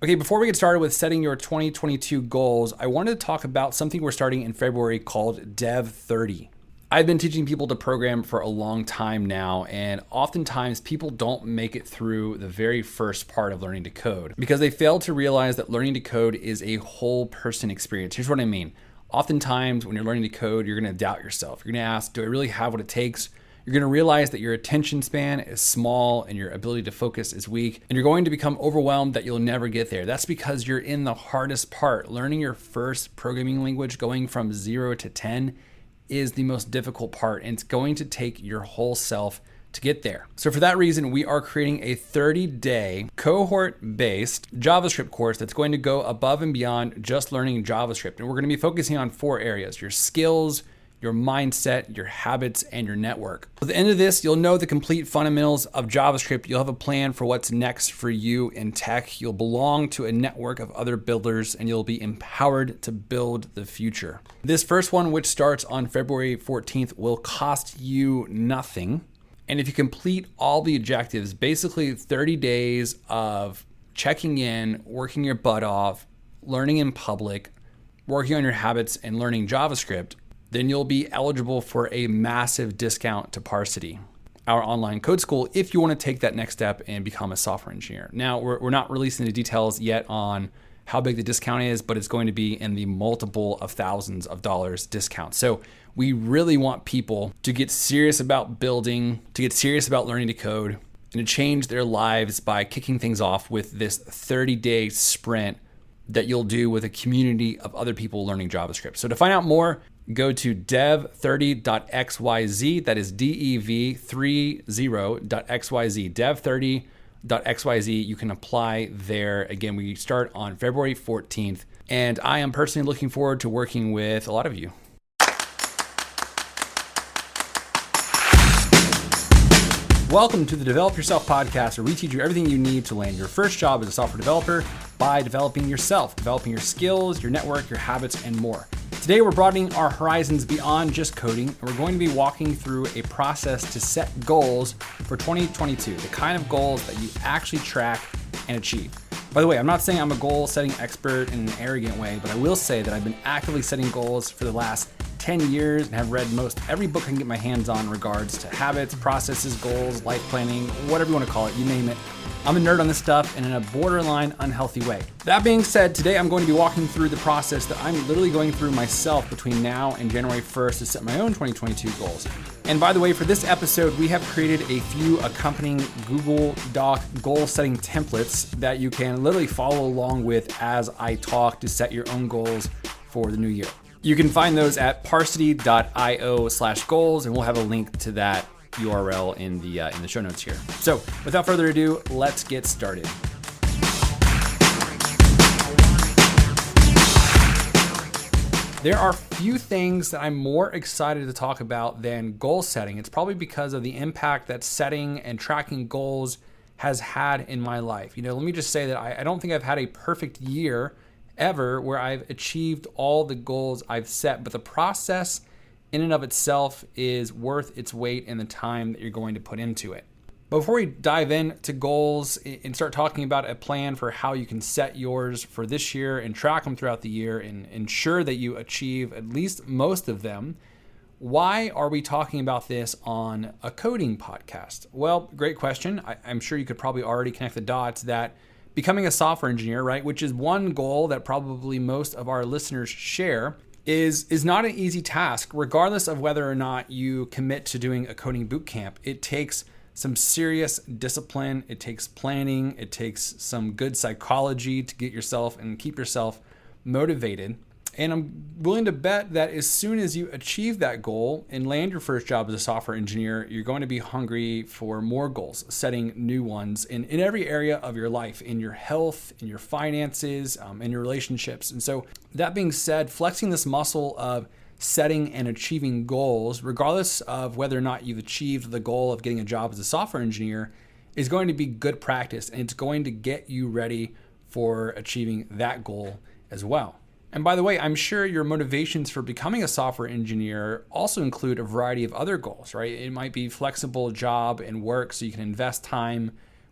Okay, before we get started with setting your 2022 goals, I wanted to talk about something we're starting in February called Dev 30. I've been teaching people to program for a long time now, and oftentimes people don't make it through the very first part of learning to code because they fail to realize that learning to code is a whole person experience. Here's what I mean. Oftentimes when you're learning to code, you're going to doubt yourself. You're going to ask, do I really have what it takes? You're going to realize that your attention span is small and your ability to focus is weak, and you're going to become overwhelmed that you'll never get there. That's because you're in the hardest part. Learning your first programming language, going from 0 to 10, is the most difficult part, and it's going to take your whole self to get there. So for that reason, we are creating a 30-day cohort-based JavaScript course that's going to go above and beyond just learning JavaScript. And we're going to be focusing on 4 areas: your skills, your mindset, your habits, and your network. At the end of this, you'll know the complete fundamentals of JavaScript. You'll have a plan for what's next for you in tech. You'll belong to a network of other builders, and you'll be empowered to build the future. This first one, which starts on February 14th, will cost you nothing. And if you complete all the objectives, basically 30 days of checking in, working your butt off, learning in public, working on your habits, and learning JavaScript, then you'll be eligible for a massive discount to Parsity, our online code school, if you want to take that next step and become a software engineer. Now, we're not releasing the details yet on how big the discount is, but it's going to be in the multiple of thousands of dollars discount. So we really want people to get serious about building, to get serious about learning to code, and to change their lives by kicking things off with this 30-day sprint that you'll do with a community of other people learning JavaScript. So to find out more, go to dev30.xyz. That is dev30.xyz. dev30.xyz. You can apply there. Again, we start on February 14th, and I am personally looking forward to working with a lot of you. Welcome to the Develop Yourself podcast, where we teach you everything you need to land your first job as a software developer by developing yourself, developing your skills, your network, your habits, and more. Today, we're broadening our horizons beyond just coding, and we're going to be walking through a process to set goals for 2022, the kind of goals that you actually track and achieve. By the way, I'm not saying I'm a goal-setting expert in an arrogant way, but I will say that I've been actively setting goals for the last 10 years and have read most every book I can get my hands on in regards to habits, processes, goals, life planning, whatever you want to call it, you name it. I'm a nerd on this stuff and in a borderline unhealthy way. That being said, today I'm going to be walking through the process that I'm literally going through myself between now and January 1st to set my own 2022 goals. And by the way, for this episode, we have created a few accompanying Google Doc goal setting templates that you can literally follow along with as I talk to set your own goals for the new year. You can find those at parsity.io/goals, and we'll have a link to that URL in the show notes here. So without further ado, let's get started. There are few things that I'm more excited to talk about than goal setting. It's probably because of the impact that setting and tracking goals has had in my life. You know, let me just say that I don't think I've had a perfect year ever where I've achieved all the goals I've set, but the process in and of itself is worth its weight in the time that you're going to put into it. But before we dive into goals and start talking about a plan for how you can set yours for this year and track them throughout the year and ensure that you achieve at least most of them, why are we talking about this on a coding podcast? Well, great question. I'm sure you could probably already connect the dots that becoming a software engineer, right, which is one goal that probably most of our listeners share, is not an easy task, regardless of whether or not you commit to doing a coding boot camp. It takes some serious discipline. It takes planning. It takes some good psychology to get yourself and keep yourself motivated. And I'm willing to bet that as soon as you achieve that goal and land your first job as a software engineer, you're going to be hungry for more goals, setting new ones in every area of your life, in your health, in your finances, in your relationships. And so that being said, flexing this muscle of setting and achieving goals, regardless of whether or not you've achieved the goal of getting a job as a software engineer, is going to be good practice, and it's going to get you ready for achieving that goal as well. And by the way, I'm sure your motivations for becoming a software engineer also include a variety of other goals, right? It might be flexible job and work so you can invest time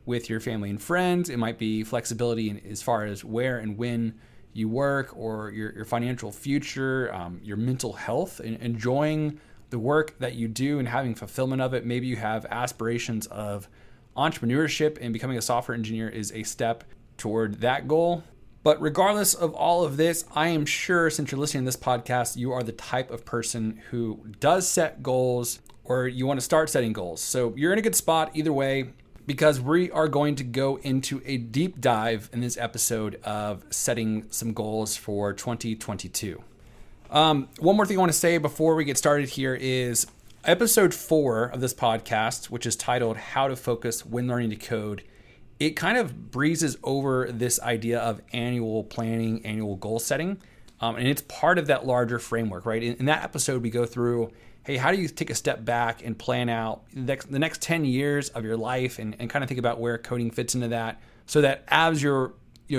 with your family and friends. It might be flexibility as far as where and when you work, or your financial future, your mental health, and enjoying the work that you do and having fulfillment of it. Maybe you have aspirations of entrepreneurship, and becoming a software engineer is a step toward that goal. But regardless of all of this, I am sure since you're listening to this podcast, you are the type of person who does set goals, or you want to start setting goals. So you're in a good spot either way, because we are going to go into a deep dive in this episode of setting some goals for 2022. One more thing I want to say before we get started here is episode 4 of this podcast, which is titled How to Focus When Learning to Code. It kind of breezes over this idea of annual planning, annual goal setting. And it's part of that larger framework, right? In that episode, we go through, hey, how do you take a step back and plan out the next 10 years of your life, and kind of think about where coding fits into that, so that as you're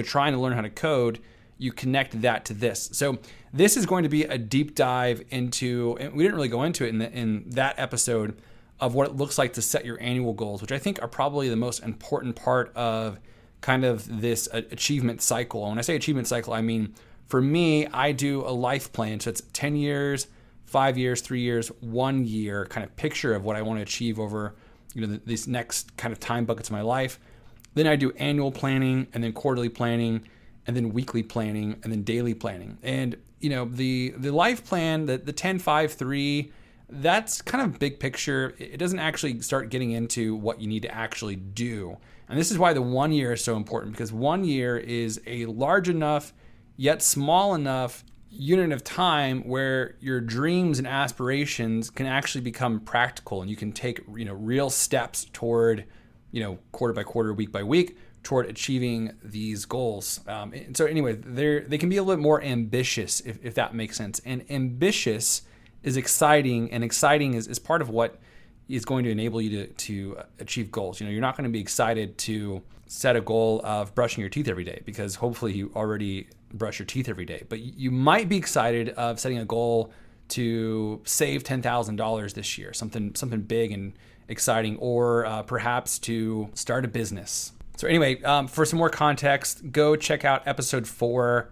trying to learn how to code, you connect that to this. So this is going to be a deep dive into, and we didn't really go into it in that episode, of what it looks like to set your annual goals, which I think are probably the most important part of kind of this achievement cycle. And when I say achievement cycle, I mean, for me, I do a life plan. So it's 10 years, 5 years, 3 years, 1 year kind of picture of what I want to achieve over these next kind of time buckets of my life. Then I do annual planning, and then quarterly planning, and then weekly planning, and then daily planning. And the life plan, the 10-5-3, that's kind of big picture. It doesn't actually start getting into what you need to actually do. And this is why the 1 year is so important, because 1 year is a large enough yet small enough unit of time where your dreams and aspirations can actually become practical, and you can take real steps toward quarter by quarter, week by week, toward achieving these goals. So anyway, they can be a little bit more ambitious, if that makes sense. And ambitious is exciting, and exciting is part of what is going to enable you to achieve goals. You're not going to be excited to set a goal of brushing your teeth every day, because hopefully you already brush your teeth every day. But you might be excited of setting a goal to save $10,000 this year, something big and exciting, or perhaps to start a business. So anyway, for some more context, go check out episode 4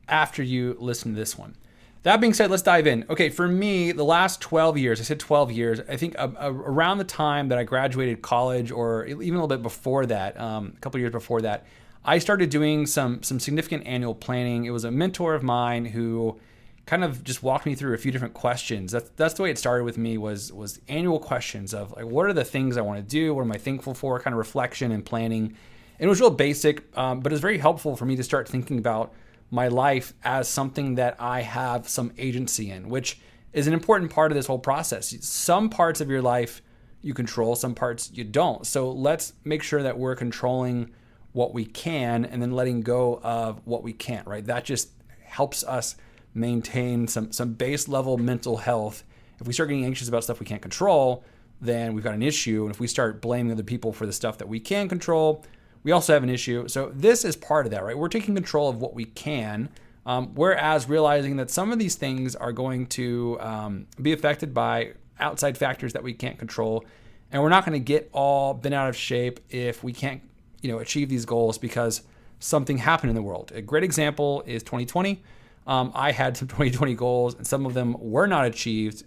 after you listen to this one. That being said, let's dive in. Okay, for me, the last 12 years, I said 12 years, I think around the time that I graduated college, or even a little bit before that, a couple years before that, I started doing some significant annual planning. It was a mentor of mine who kind of just walked me through a few different questions. That's the way it started with me, was annual questions of like, what are the things I want to do? What am I thankful for? Kind of reflection and planning. And it was real basic, but it was very helpful for me to start thinking about my life as something that I have some agency in, which is an important part of this whole process. Some parts of your life you control, some parts you don't. So let's make sure that we're controlling what we can and then letting go of what we can't, right? That just helps us maintain some base level mental health. If we start getting anxious about stuff we can't control, then we've got an issue. And if we start blaming other people for the stuff that we can control, we also have an issue. So this is part of that, right? We're taking control of what we can, whereas realizing that some of these things are going to be affected by outside factors that we can't control. And we're not going to get all bent out of shape if we can't, achieve these goals because something happened in the world. A great example is 2020. I had some 2020 goals, and some of them were not achieved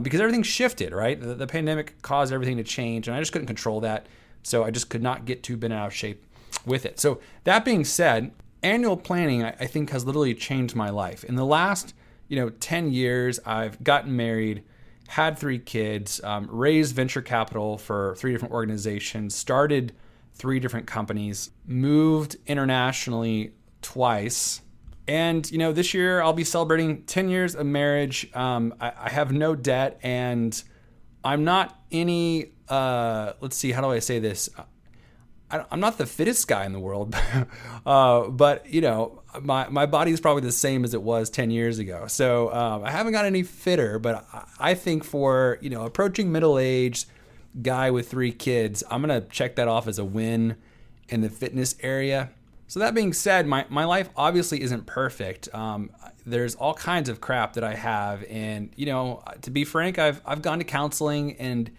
because everything shifted, right? The pandemic caused everything to change, and I just couldn't control that. So I just could not get too bent out of shape with it. So that being said, annual planning, I think, has literally changed my life. In the last, 10 years, I've gotten married, had 3 kids, raised venture capital for 3 different organizations, started 3 different companies, moved internationally twice. And, this year I'll be celebrating 10 years of marriage. I have no debt, and I'm not any, let's see, how do I say this? I'm not the fittest guy in the world, but my body is probably the same as it was 10 years ago. So I haven't got any fitter, but I think for, approaching middle-aged guy with 3 kids, I'm going to check that off as a win in the fitness area. So that being said, my life obviously isn't perfect. There's all kinds of crap that I have. And, to be frank, I've gone to counseling, and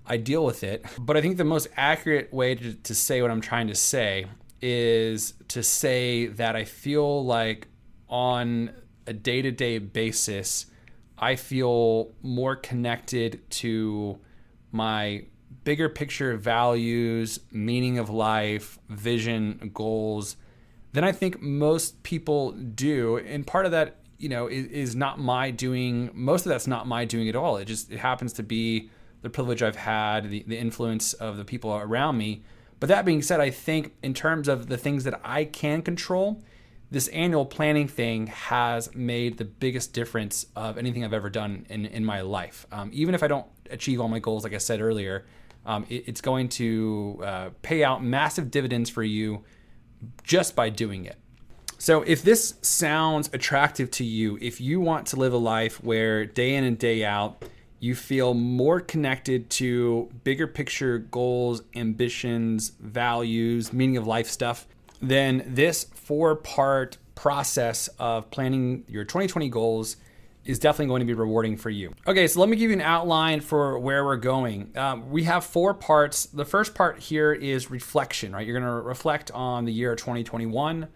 I deal with it. But I think the most accurate way to say what I'm trying to say is to say that I feel like on a day-to-day basis, I feel more connected to my bigger picture values, meaning of life, vision, goals than I think most people do. And part of that, is not my doing. Most of that's not my doing at all. It happens to be the privilege I've had, the influence of the people around me. But that being said, I think in terms of the things that I can control, this annual planning thing has made the biggest difference of anything I've ever done in my life. Even if I don't achieve all my goals, like I said earlier, it's going to pay out massive dividends for you just by doing it. So if this sounds attractive to you, if you want to live a life where day in and day out, you feel more connected to bigger picture goals, ambitions, values, meaning of life stuff, then this 4-part process of planning your 2020 goals is definitely going to be rewarding for you. Okay, so let me give you an outline for where we're going. We have 4 parts. The first part here is reflection, right? You're going to reflect on the year 2021.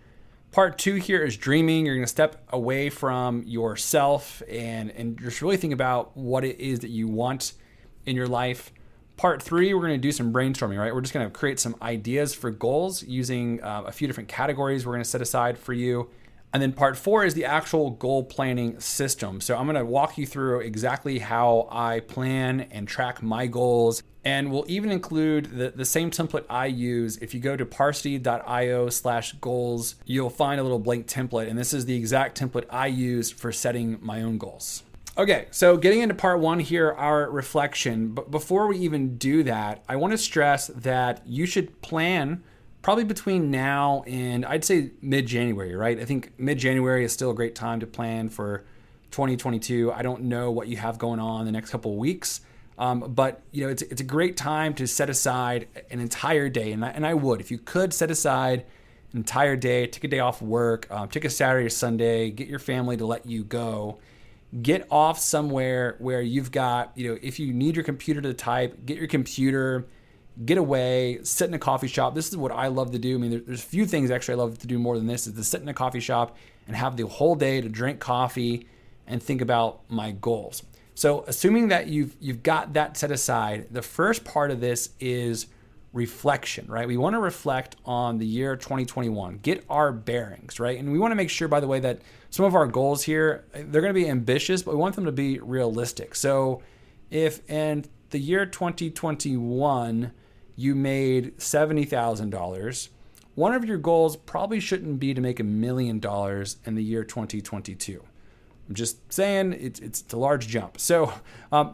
Part 2 here is dreaming. You're going to step away from yourself and just really think about what it is that you want in your life. Part 3, we're going to do some brainstorming, right? We're just going to create some ideas for goals using a few different categories we're going to set aside for you. And then part 4 is the actual goal planning system. So I'm going to walk you through exactly how I plan and track my goals. And we'll even include the same template I use. If you go to parsity.io/goals, you'll find a little blank template. And this is the exact template I use for setting my own goals. Okay, so getting into part 1 here, our reflection. But before we even do that, I want to stress that you should plan probably between now and I'd say mid-January, right? I think mid-January is still a great time to plan for 2022. I don't know what you have going on the next couple of weeks, but it's a great time to set aside an entire day. And I would, if you could set aside an entire day, take a day off work, take a Saturday or Sunday, get your family to let you go, get off somewhere where you've got, if you need your computer to type, get your computer, get away, sit in a coffee shop. This is what I love to do. I mean, there's a few things actually I love to do more than this, is to sit in a coffee shop and have the whole day to drink coffee and think about my goals. So assuming that you've got that set aside, the first part of this is reflection, right? We want to reflect on the year 2021, get our bearings, right? And we want to make sure, by the way, that some of our goals here, they're going to be ambitious, but we want them to be realistic. So if in the year 2021, you made $70,000, one of your goals probably shouldn't be to make $1 million in the year 2022. I'm just saying it's a large jump. So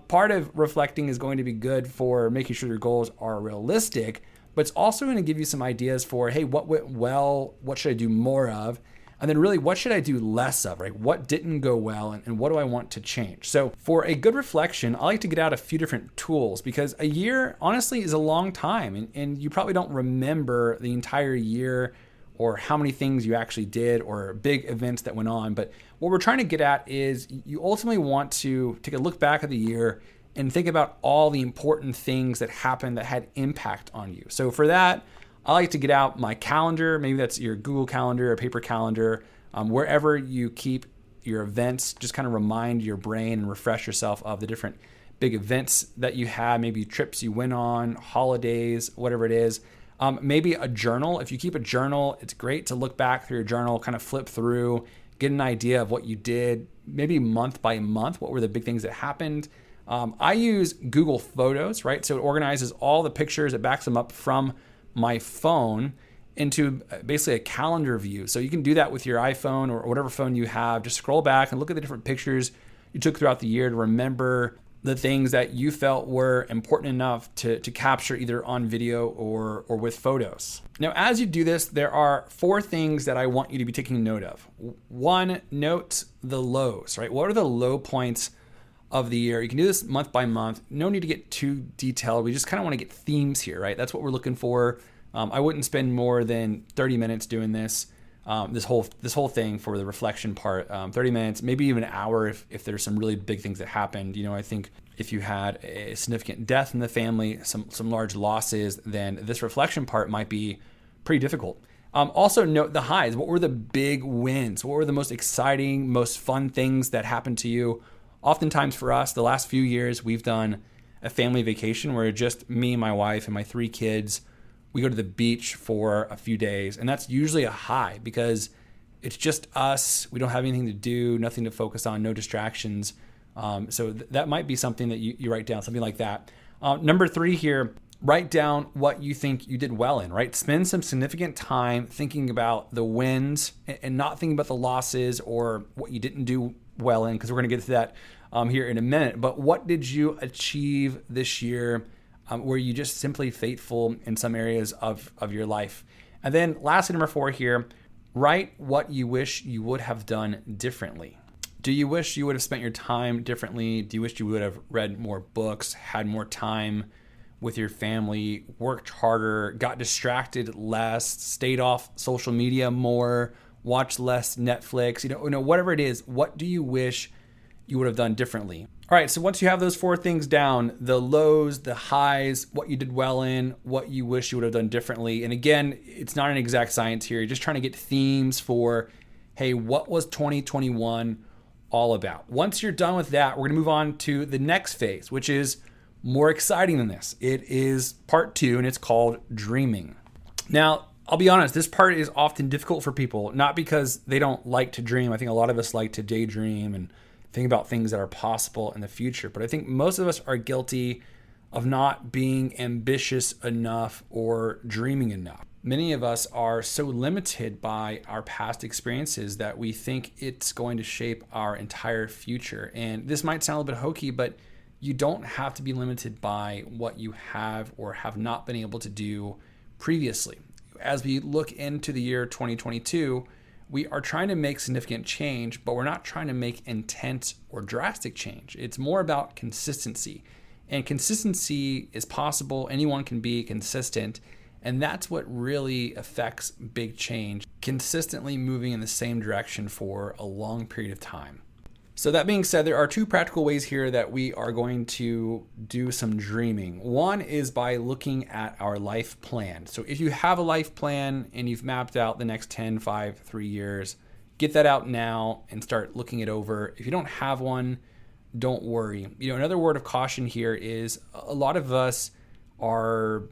part of reflecting is going to be good for making sure your goals are realistic, but it's also going to give you some ideas for, hey, what went well? What should I do more of? And then really, what should I do less of, right? What didn't go well and what do I want to change? So for a good reflection, I like to get out a few different tools because a year, honestly, is a long time. And you probably don't remember the entire year or how many things you actually did or big events that went on. But what we're trying to get at is you ultimately want to take a look back at the year and think about all the important things that happened that had impact on you. So for that, I like to get out my calendar. Maybe that's your Google Calendar or paper calendar. Wherever you keep your events, just kind of remind your brain and refresh yourself of the different big events that you had, maybe trips you went on, holidays, whatever it is. Maybe a journal. If you keep a journal, it's great to look back through your journal, kind of flip through, get an idea of what you did, maybe month by month. What were the big things that happened? I use Google Photos, right? So it organizes all the pictures, it backs them up from my phone into basically a calendar view. So you can do that with your iPhone or whatever phone you have. Just scroll back and look at the different pictures you took throughout the year to remember the things that you felt were important enough to capture either on video or with photos. Now, as you do this, there are 4 things that I want you to be taking note of. 1, note the lows, right? What are the low points of the year? You can do this month by month. No need to get too detailed. We just kind of want to get themes here, right? That's what we're looking for. I wouldn't spend more than 30 minutes doing this. this whole thing for the reflection part, 30 minutes, maybe even an hour if there's some really big things that happened. I think if you had a significant death in the family, some large losses, then this reflection part might be pretty difficult. Also note the highs. What were the big wins? What were the most exciting, most fun things that happened to you? Oftentimes for us, the last few years, we've done a family vacation where just me, my wife, and my 3 kids, we go to the beach for a few days. And that's usually a high because it's just us. We don't have anything to do, nothing to focus on, no distractions. So that might be something that you write down, something like that. Number 3 here, write down what you think you did well in, right? Spend some significant time thinking about the wins and not thinking about the losses or what you didn't do well in, because we're going to get to that here in a minute. But what did you achieve this year? Were you just simply faithful in some areas of your life? And then lastly, number 4 here, write what you wish you would have done differently. Do you wish you would have spent your time differently? Do you wish you would have read more books, had more time with your family, worked harder, got distracted less, stayed off social media more, watched less Netflix, whatever it is? What do you wish you would have done differently? All right, so once you have those 4 things down, the lows, the highs, what you did well in, what you wish you would have done differently. And again, it's not an exact science here. You're just trying to get themes for, hey, what was 2021 all about? Once you're done with that, we're going to move on to the next phase, which is more exciting than this. It is part 2, and it's called dreaming. Now, I'll be honest, this part is often difficult for people, not because they don't like to dream. I think a lot of us like to daydream and think about things that are possible in the future. But I think most of us are guilty of not being ambitious enough or dreaming enough. Many of us are so limited by our past experiences that we think it's going to shape our entire future. And this might sound a little bit hokey, but you don't have to be limited by what you have or have not been able to do previously. As we look into the year 2022, we are trying to make significant change, but we're not trying to make intense or drastic change. It's more about consistency. And consistency is possible. Anyone can be consistent. And that's what really affects big change, consistently moving in the same direction for a long period of time. So that being said, there are 2 practical ways here that we are going to do some dreaming. One is by looking at our life plan. So if you have a life plan and you've mapped out the next 10, 5, 3 years, get that out now and start looking it over. If you don't have one, don't worry. Another word of caution here is a lot of us are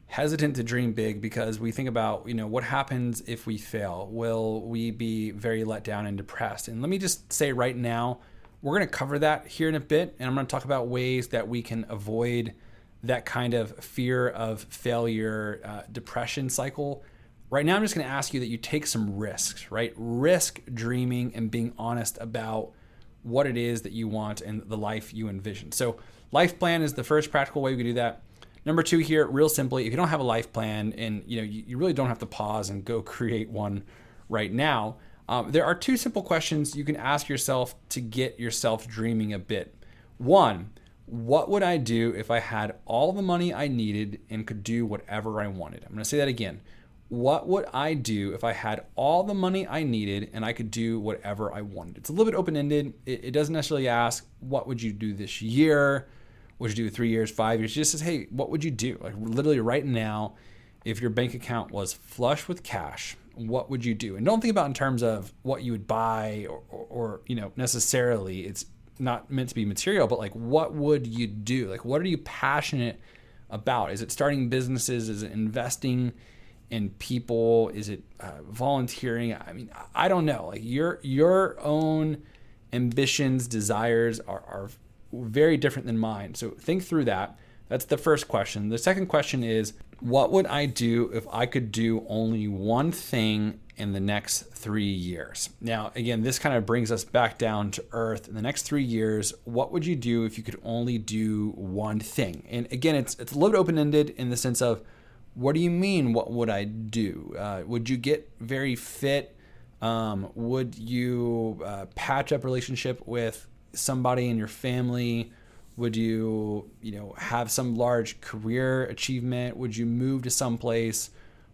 hesitant to dream big because we think about, what happens if we fail? Will we be very let down and depressed? And let me just say right now, we're going to cover that here in a bit. And I'm going to talk about ways that we can avoid that kind of fear of failure, depression cycle. Right now, I'm just going to ask you that you take some risks, right? Risk dreaming and being honest about what it is that you want and the life you envision. So life plan is the first practical way we can do that. Number 2 here, real simply, if you don't have a life plan and you really don't have to pause and go create one right now, there are 2 simple questions you can ask yourself to get yourself dreaming a bit. 1, what would I do if I had all the money I needed and could do whatever I wanted? I'm going to say that again. What would I do if I had all the money I needed and I could do whatever I wanted? It's a little bit open-ended. It doesn't necessarily ask, what would you do this year? What would you do 3 years, 5 years? It just says, hey, what would you do? Like literally right now, if your bank account was flush with cash, what would you do? And don't think about in terms of what you would buy or necessarily. It's not meant to be material, but like, what would you do? Like, what are you passionate about? Is it starting businesses? Is it investing in people? Is it volunteering? I mean, I don't know. Like your own ambitions, desires are very different than mine. So think through that. That's the first question. The second question is, what would I do if I could do only one thing in the next 3 years? Now, again, this kind of brings us back down to earth. In the next 3 years, what would you do if you could only do one thing? And again, it's a little bit open-ended in the sense of, what do you mean, what would I do? Would you get very fit? Would you patch up relationship with somebody in your family? Would you have some large career achievement? Would you move to some place?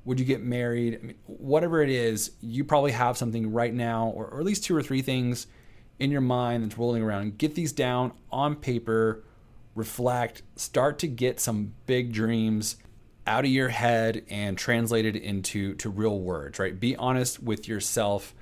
Would you get married? I mean, whatever it is, you probably have something right now, or at least 2 or 3 things in your mind that's rolling around. Get these down on paper, reflect, start to get some big dreams out of your head and translated into real words, right? Be honest with yourself.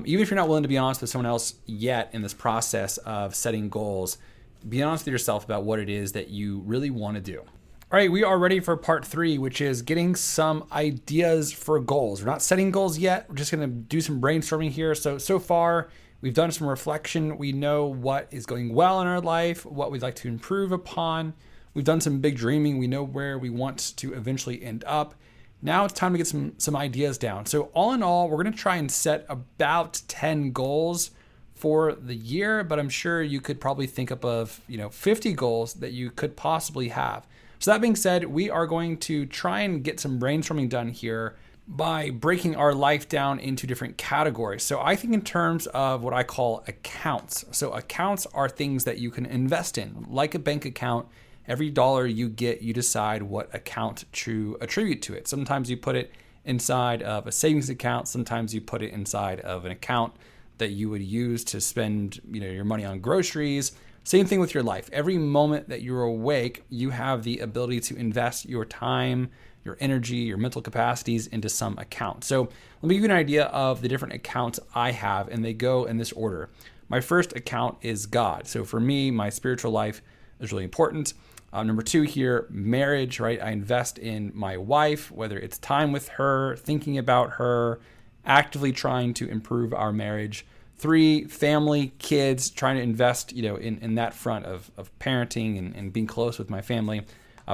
Even if you're not willing to be honest with someone else yet in this process of setting goals, be honest with yourself about what it is that you really want to do. All right, we are ready for part 3, which is getting some ideas for goals. We're not setting goals yet. We're just going to do some brainstorming here. So far, we've done some reflection. We know what is going well in our life, what we'd like to improve upon. We've done some big dreaming. We know where we want to eventually end up. Now it's time to get some ideas down. So all in all, we're going to try and set about 10 goals for the year, but I'm sure you could probably think up of 50 goals that you could possibly have. So that being said, we are going to try and get some brainstorming done here by breaking our life down into different categories. So I think in terms of what I call accounts. So accounts are things that you can invest in, like a bank account. Every dollar you get, you decide what account to attribute to it. Sometimes you put it inside of a savings account. Sometimes you put it inside of an account that you would use to spend your money on groceries. Same thing with your life. Every moment that you're awake, you have the ability to invest your time, your energy, your mental capacities into some account. So let me give you an idea of the different accounts I have, and they go in this order. My first account is God. So for me, my spiritual life is really important. Number 2 here, marriage, right? I invest in my wife, whether it's time with her, thinking about her, actively trying to improve our marriage. 3, family, kids, trying to invest, in that front of parenting and being close with my family.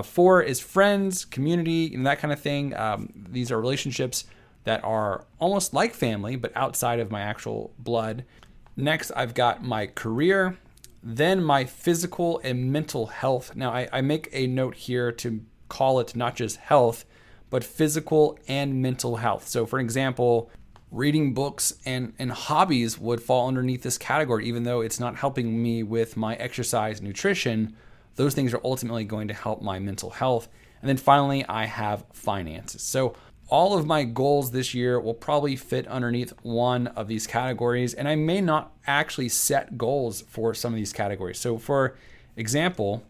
4 is friends, community, and that kind of thing. These are relationships that are almost like family, but outside of my actual blood. Next, I've got my career, then my physical and mental health. Now, I make a note here to call it not just health, but physical and mental health. So for example, reading books and hobbies would fall underneath this category, even though it's not helping me with my exercise, nutrition. Those things are ultimately going to help my mental health. And then finally, I have finances. So all of my goals this year will probably fit underneath one of these categories, and I may not actually set goals for some of these categories. So for example,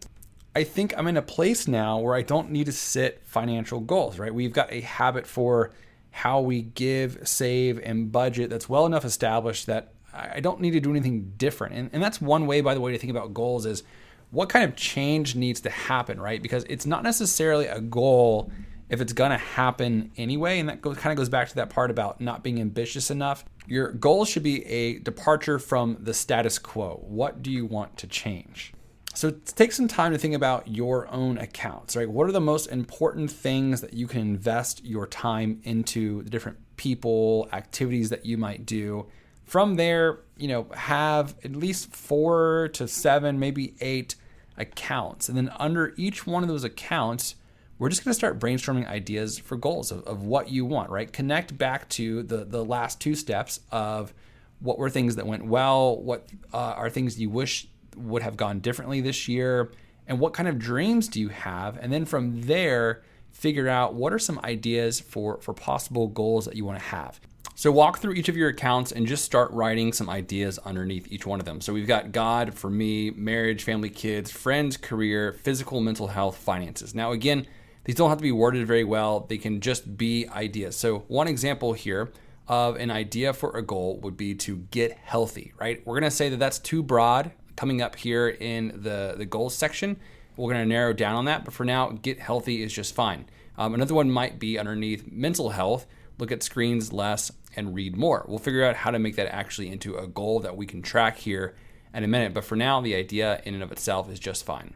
I think I'm in a place now where I don't need to set financial goals, right? We've got a habit for how we give, save, and budget that's well enough established that I don't need to do anything different. And that's one way, by the way, to think about goals is what kind of change needs to happen, right? Because it's not necessarily a goal if it's going to happen anyway. And that kind of goes back to that part about not being ambitious enough. Your goal should be a departure from the status quo. What do you want to change? So take some time to think about your own accounts, right? What are the most important things that you can invest your time into, the different people, activities that you might do? From there, have at least 4 to 7, maybe 8 accounts. And then under each one of those accounts, we're just going to start brainstorming ideas for goals of what you want, right? Connect back to the last 2 steps of what were things that went well, what are things you wish would have gone differently this year, and what kind of dreams do you have? And then from there, figure out what are some ideas for possible goals that you want to have. So walk through each of your accounts and just start writing some ideas underneath each one of them. So we've got God for me, marriage, family, kids, friends, career, physical, mental health, finances. Now again, these don't have to be worded very well. They can just be ideas. So one example here of an idea for a goal would be to get healthy, right? We're going to say that that's too broad. Coming up here in the goals section, we're going to narrow down on that. But for now, get healthy is just fine. Another one might be underneath mental health. Look at screens less and read more. We'll figure out how to make that actually into a goal that we can track here in a minute. But for now, the idea in and of itself is just fine.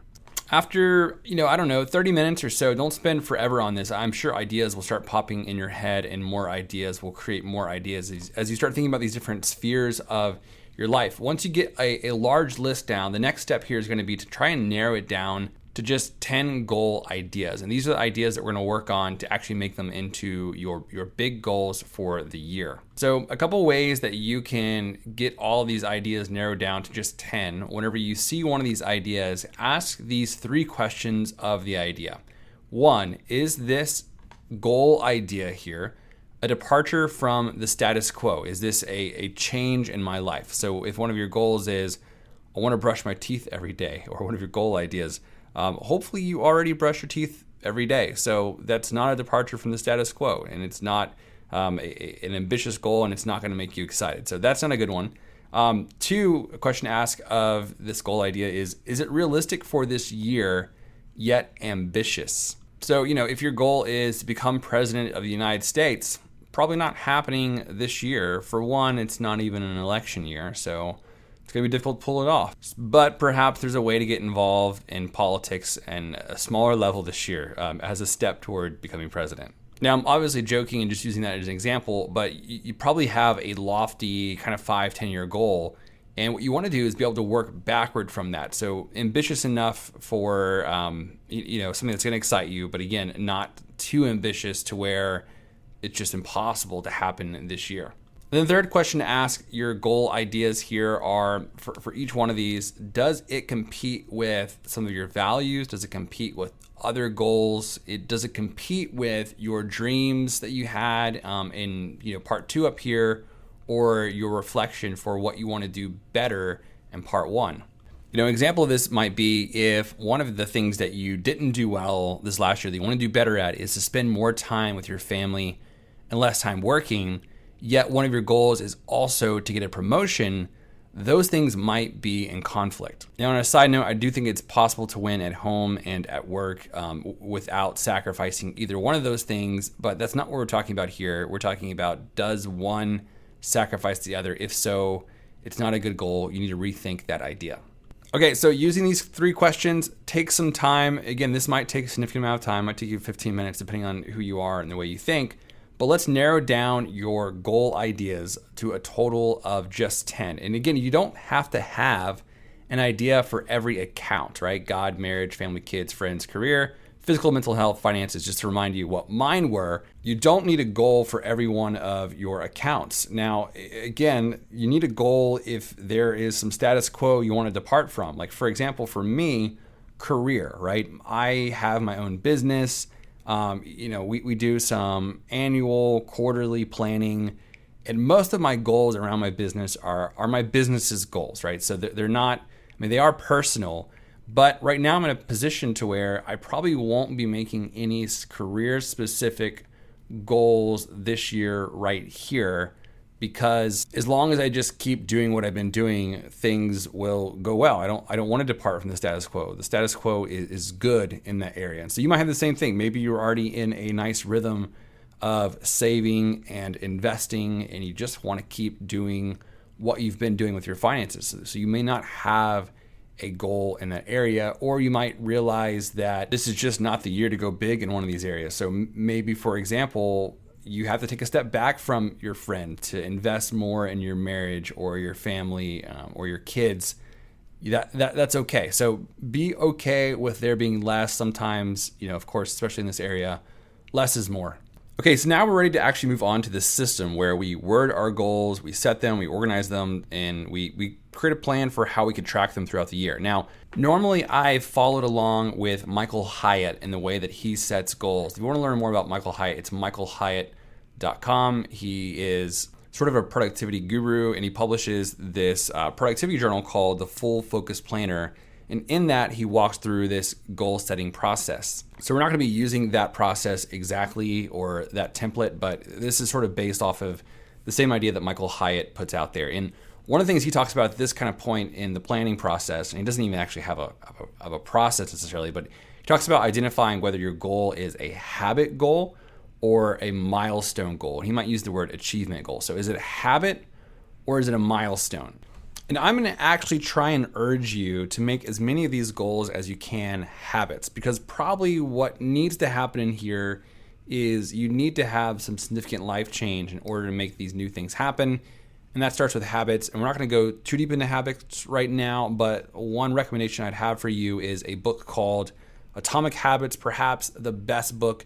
After, 30 minutes or so, don't spend forever on this. I'm sure ideas will start popping in your head and more ideas will create more ideas as you start thinking about these different spheres of your life. Once you get a large list down, the next step here is going to be to try and narrow it down to just 10 goal ideas. And these are the ideas that we're going to work on to actually make them into your big goals for the year. So a couple ways that you can get all of these ideas narrowed down to just 10. Whenever you see one of these ideas, ask these 3 questions of the idea. 1, is this goal idea here a departure from the status quo? Is this a change in my life? So if one of your goals is, I want to brush my teeth every day, or one of your goal ideas, hopefully you already brush your teeth every day. So that's not a departure from the status quo, and it's not an ambitious goal, and it's not going to make you excited. So that's not a good one. Two, a question to ask of this goal idea is it realistic for this year, yet ambitious? So, if your goal is to become president of the United States, probably not happening this year. For one, it's not even an election year, so it's going to be difficult to pull it off. But perhaps there's a way to get involved in politics and a smaller level this year as a step toward becoming president. Now, I'm obviously joking and just using that as an example, but you probably have a lofty kind of 5-10 year goal. And what you want to do is be able to work backward from that. So ambitious enough for something that's going to excite you, but again, not too ambitious to where it's just impossible to happen this year. And then the third question to ask your goal ideas here are, for each one of these, does it compete with some of your values? Does it compete with other goals? Does it compete with your dreams that you had in part 2 up here, or your reflection for what you want to do better in part 1? An example of this might be if one of the things that you didn't do well this last year that you want to do better at is to spend more time with your family and less time working, yet one of your goals is also to get a promotion. Those things might be in conflict. Now, on a side note, I do think it's possible to win at home and at work without sacrificing either one of those things, but that's not what we're talking about here. We're talking about, does one sacrifice the other? If so, it's not a good goal. You need to rethink that idea. Okay, so using these 3 questions, take some time. Again, this might take a significant amount of time. It might take you 15 minutes depending on who you are and the way you think. But let's narrow down your goal ideas to a total of just 10. And again, you don't have to have an idea for every account, right? God, marriage, family, kids, friends, career, physical, mental health, finances, just to remind you what mine were. You don't need a goal for every one of your accounts. Now, again, you need a goal if there is some status quo you want to depart from. Like, for example, for me, career, right? I have my own business. We do some annual, quarterly planning, and most of my goals around my business are my business's goals, right? So they're not, they are personal, but right now I'm in a position to where I probably won't be making any career-specific goals this year right here, because as long as I just keep doing what I've been doing, things will go well. I don't want to depart from the status quo. The status quo is good in that area. And so you might have the same thing. Maybe you're already in a nice rhythm of saving and investing, and you just want to keep doing what you've been doing with your finances. So you may not have a goal in that area, or you might realize that this is just not the year to go big in one of these areas. So maybe, for example, you have to take a step back from your friend to invest more in your marriage or your family or your kids. That's okay. So be okay with there being less. Sometimes, of course, especially in this area, less is more. Okay, so now we're ready to actually move on to the system where we word our goals, we set them, we organize them, and we create a plan for how we can track them throughout the year. Now, normally I've followed along with Michael Hyatt in the way that he sets goals. If you want to learn more about Michael Hyatt, it's michaelhyatt.com. He is sort of a productivity guru, and he publishes this productivity journal called The Full Focus Planner. And in that, he walks through this goal setting process. So we're not going to be using that process exactly or that template, but this is sort of based off of the same idea that Michael Hyatt puts out there. And one of the things he talks about at this kind of point in the planning process, and he doesn't even actually have a process necessarily, but he talks about identifying whether your goal is a habit goal or a milestone goal. And he might use the word achievement goal. So is it a habit or is it a milestone? And I'm going to actually try and urge you to make as many of these goals as you can habits, because probably what needs to happen in here is you need to have some significant life change in order to make these new things happen. And that starts with habits. And we're not going to go too deep into habits right now, but one recommendation I'd have for you is a book called Atomic Habits, perhaps the best book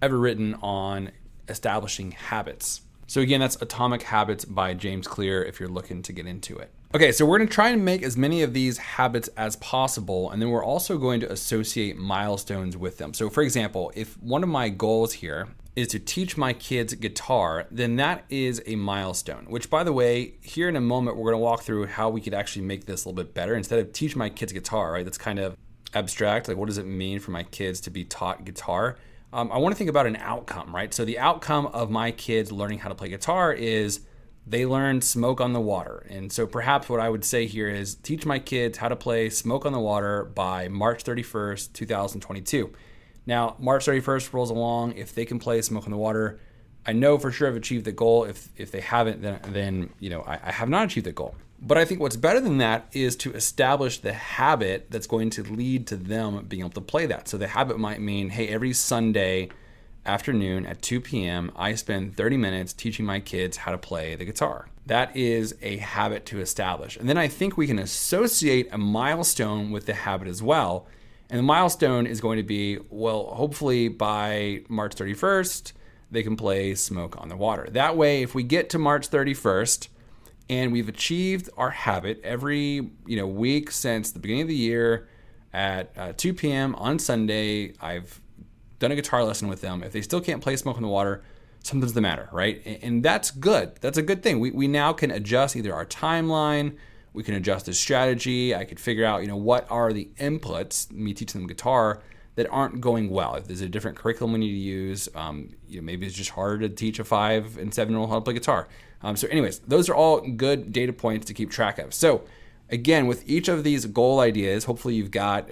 ever written on establishing habits. So again, that's Atomic Habits by James Clear if you're looking to get into it. Okay, so we're going to try and make as many of these habits as possible, and then we're also going to associate milestones with them. So for example, if one of my goals here is to teach my kids guitar, then that is a milestone, which, by the way, here in a moment, we're going to walk through how we could actually make this a little bit better. Instead of teach my kids guitar, right? That's kind of abstract. Like, what does it mean for my kids to be taught guitar? I want to think about an outcome, right? So the outcome of my kids learning how to play guitar is they learn Smoke on the Water. And so perhaps what I would say here is teach my kids how to play Smoke on the Water by March 31st, 2022. Now, March 31st rolls along. If they can play Smoke on the Water, I know for sure I've achieved the goal. If they haven't, then I have not achieved the goal. But I think what's better than that is to establish the habit that's going to lead to them being able to play that. So the habit might mean, hey, every Sunday afternoon at 2 p.m., I spend 30 minutes teaching my kids how to play the guitar. That is a habit to establish. And then I think we can associate a milestone with the habit as well. And the milestone is going to be, well, hopefully by March 31st, they can play Smoke on the Water. That way, if we get to March 31st and we've achieved our habit every week since the beginning of the year at 2 p.m. on Sunday, I've done a guitar lesson with them. If they still can't play Smoke on the Water, something's the matter, right? And that's good. That's a good thing. We now can adjust either our timeline, we can adjust the strategy. I could figure out, what are the inputs, me teaching them guitar, that aren't going well. If there's a different curriculum we need to use, maybe it's just harder to teach a 5 and 7-year-old how to play guitar. So anyways, those are all good data points to keep track of. So again, with each of these goal ideas, hopefully you've got,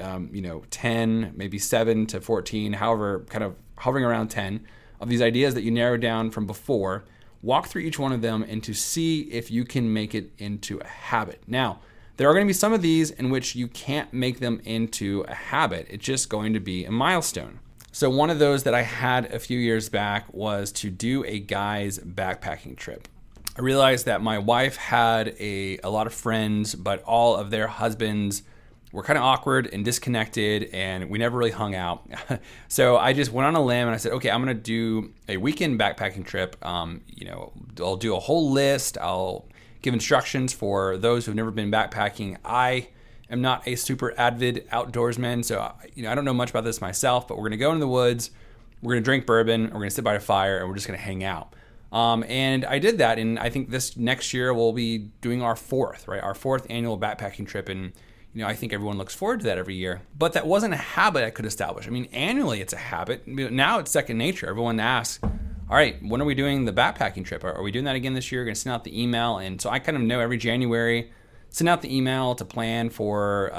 10, maybe 7 to 14, however, kind of hovering around 10 of these ideas that you narrowed down from before. Walk through each one of them and to see if you can make it into a habit. Now, there are going to be some of these in which you can't make them into a habit. It's just going to be a milestone. So one of those that I had a few years back was to do a guy's backpacking trip. I realized that my wife had a lot of friends, but all of their husbands were kind of awkward and disconnected, and we never really hung out. So I just went on a limb and I said, okay, I'm going to do a weekend backpacking trip. I'll do a whole list. I'll give instructions for those who've never been backpacking. I am not a super avid outdoorsman, so I don't know much about this myself, but we're going to go into the woods, we're going to drink bourbon, we're going to sit by a fire, and we're just going to hang out. And I did that, and I think this next year we'll be doing our fourth annual backpacking trip, and I think everyone looks forward to that every year. But that wasn't a habit I could establish. I mean, annually it's a habit. Now it's second nature. Everyone asks, all right, when are we doing the backpacking trip? Are we doing that again this year? We're going to send out the email. And so I kind of know every January, send out the email to plan for,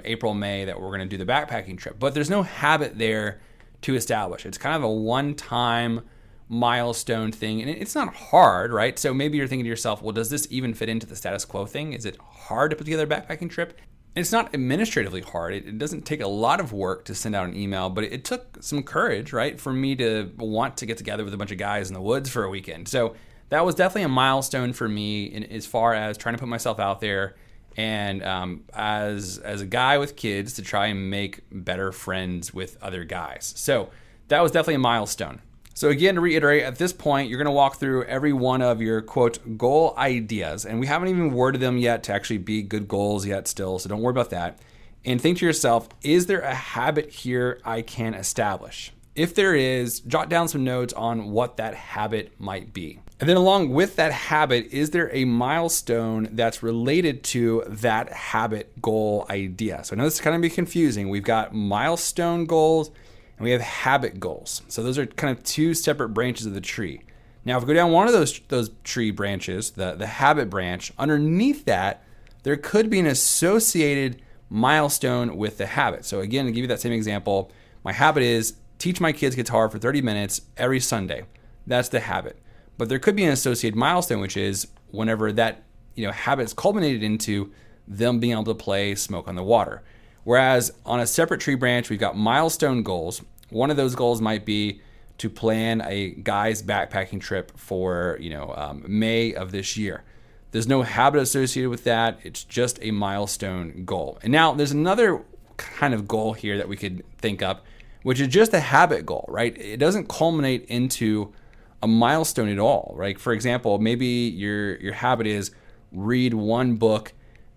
April, May that we're going to do the backpacking trip. But there's no habit there to establish. It's kind of a one-time milestone thing. And it's not hard, right? So maybe you're thinking to yourself, well, does this even fit into the status quo thing? Is it hard to put together a backpacking trip? It's not administratively hard. It doesn't take a lot of work to send out an email, but it took some courage, right, for me to want to get together with a bunch of guys in the woods for a weekend. So that was definitely a milestone for me as far as trying to put myself out there and as a guy with kids to try and make better friends with other guys. So that was definitely a milestone. So again, to reiterate, at this point, you're going to walk through every one of your, quote, goal ideas. And we haven't even worded them yet to actually be good goals yet still, so don't worry about that. And think to yourself, is there a habit here I can establish? If there is, jot down some notes on what that habit might be. And then along with that habit, is there a milestone that's related to that habit goal idea? So I know this is kind of be confusing. We've got milestone goals and we have habit goals. So those are kind of two separate branches of the tree. Now, if we go down one of those tree branches, the habit branch, underneath that, there could be an associated milestone with the habit. So again, to give you that same example, my habit is teach my kids guitar for 30 minutes every Sunday. That's the habit. But there could be an associated milestone, which is whenever that habit is culminated into them being able to play Smoke on the Water. Whereas on a separate tree branch, we've got milestone goals. One of those goals might be to plan a guy's backpacking trip for May of this year. There's no habit associated with that. It's just a milestone goal. And now there's another kind of goal here that we could think up, which is just a habit goal, right? It doesn't culminate into a milestone at all, right? For example, maybe your habit is read one book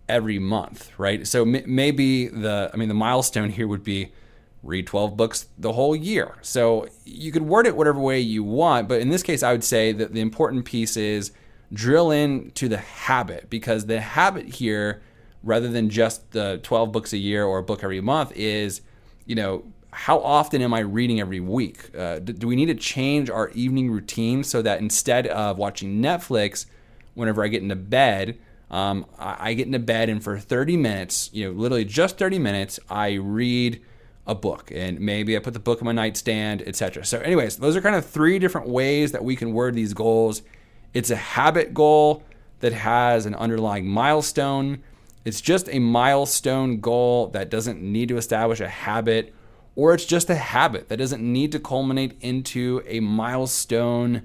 every month, right? So maybe the milestone here would be read 12 books the whole year. So you could word it whatever way you want, but in this case, I would say that the important piece is drill into the habit, because the habit here, rather than just the 12 books a year or a book every month, is, how often am I reading every week? Do we need to change our evening routine so that instead of watching Netflix whenever I get into bed, I get into bed and for 30 minutes, literally just 30 minutes, I read a book, and maybe I put the book on my nightstand, etc. So anyways, those are kind of 3 different ways that we can word these goals. It's a habit goal that has an underlying milestone. It's just a milestone goal that doesn't need to establish a habit, or it's just a habit that doesn't need to culminate into a milestone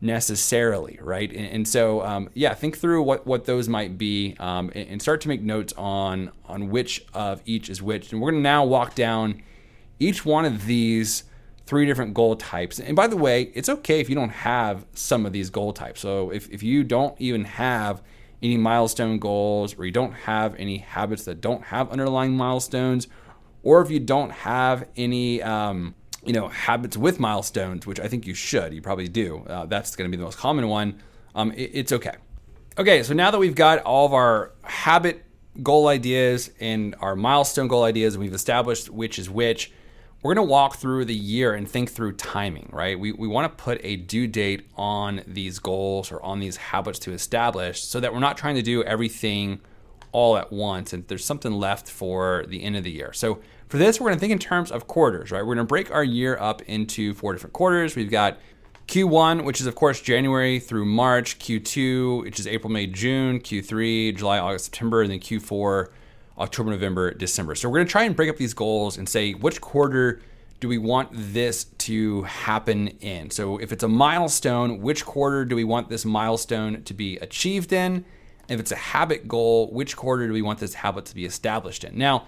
necessarily, right? And so, think through what those might be, and start to make notes on which of each is which. And we're going to now walk down each one of these 3 different goal types. And by the way, it's okay if you don't have some of these goal types. So if you don't even have any milestone goals, or you don't have any habits that don't have underlying milestones, or if you don't have any habits with milestones, which I think you should, you probably do. That's going to be the most common one. It's okay. Okay, so now that we've got all of our habit goal ideas and our milestone goal ideas, and we've established which is which, we're going to walk through the year and think through timing, right? We want to put a due date on these goals or on these habits to establish, so that we're not trying to do everything all at once and there's something left for the end of the year. So for this, we're going to think in terms of quarters, right? We're going to break our year up into 4 different quarters. We've got Q1, which is of course January through March, Q2, which is April, May, June, Q3, July, August, September, and then Q4, October, November, December. So we're going to try and break up these goals and say, which quarter do we want this to happen in? So if it's a milestone, which quarter do we want this milestone to be achieved in? If it's a habit goal, which quarter do we want this habit to be established in? Now,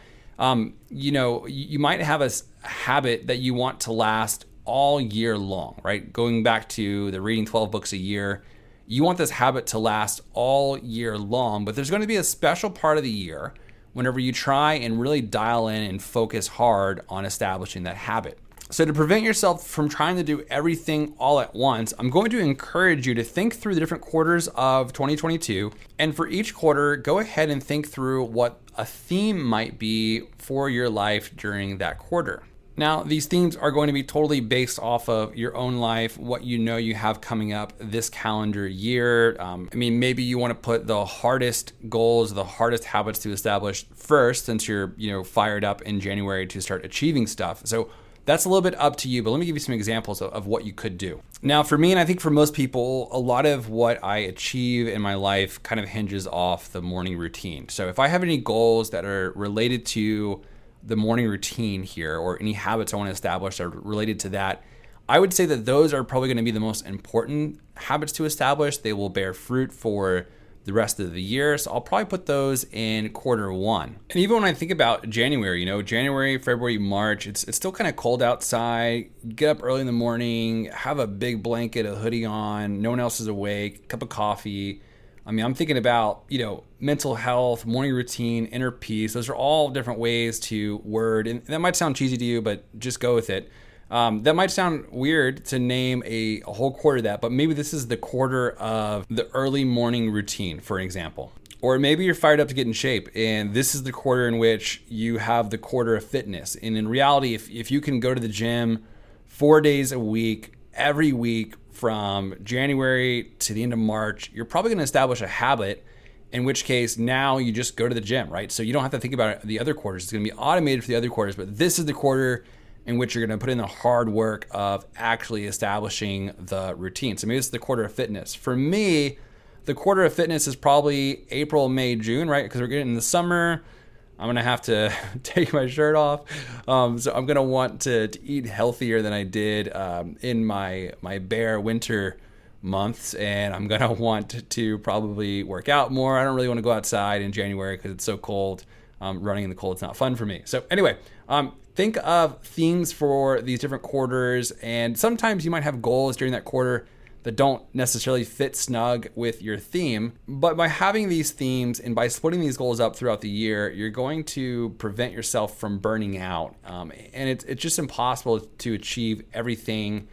you might have a habit that you want to last all year long, right? Going back to the reading 12 books a year, you want this habit to last all year long, but there's going to be a special part of the year whenever you try and really dial in and focus hard on establishing that habit. So to prevent yourself from trying to do everything all at once, I'm going to encourage you to think through the different quarters of 2022. And for each quarter, go ahead and think through what a theme might be for your life during that quarter. Now, these themes are going to be totally based off of your own life, what you have coming up this calendar year. Maybe you want to put the hardest goals, the hardest habits to establish first, since you're, fired up in January to start achieving stuff. So that's a little bit up to you, but let me give you some examples of what you could do. Now, for me, and I think for most people, a lot of what I achieve in my life kind of hinges off the morning routine. So if I have any goals that are related to the morning routine here, or any habits I want to establish that are related to that, I would say that those are probably going to be the most important habits to establish. They will bear fruit for the rest of the year. So I'll probably put those in quarter 1. And even when I think about January, January, February, March, it's still kind of cold outside. You get up early in the morning, have a big blanket, a hoodie on, no one else is awake, cup of coffee. I'm thinking about, mental health, morning routine, inner peace. Those are all different ways to word. And that might sound cheesy to you, but just go with it. That might sound weird to name a whole quarter that, but maybe this is the quarter of the early morning routine, for example. Or maybe you're fired up to get in shape, and this is the quarter in which you have the quarter of fitness. And in reality, if you can go to the gym 4 days a week, every week from January to the end of March, you're probably going to establish a habit, in which case now you just go to the gym, right? So you don't have to think about the other quarters. It's going to be automated for the other quarters, but this is the quarter in which you're going to put in the hard work of actually establishing the routine. So maybe it's the quarter of fitness. For me, the quarter of fitness is probably April, May, June, right? Because we're getting in the summer. I'm going to have to take my shirt off. So I'm going to want to eat healthier than I did in my bare winter months. And I'm going to want to probably work out more. I don't really want to go outside in January because it's so cold. Running in the cold, it's not fun for me. So anyway, think of themes for these different quarters. And sometimes you might have goals during that quarter that don't necessarily fit snug with your theme. But by having these themes and by splitting these goals up throughout the year, you're going to prevent yourself from burning out. And it's just impossible to achieve everything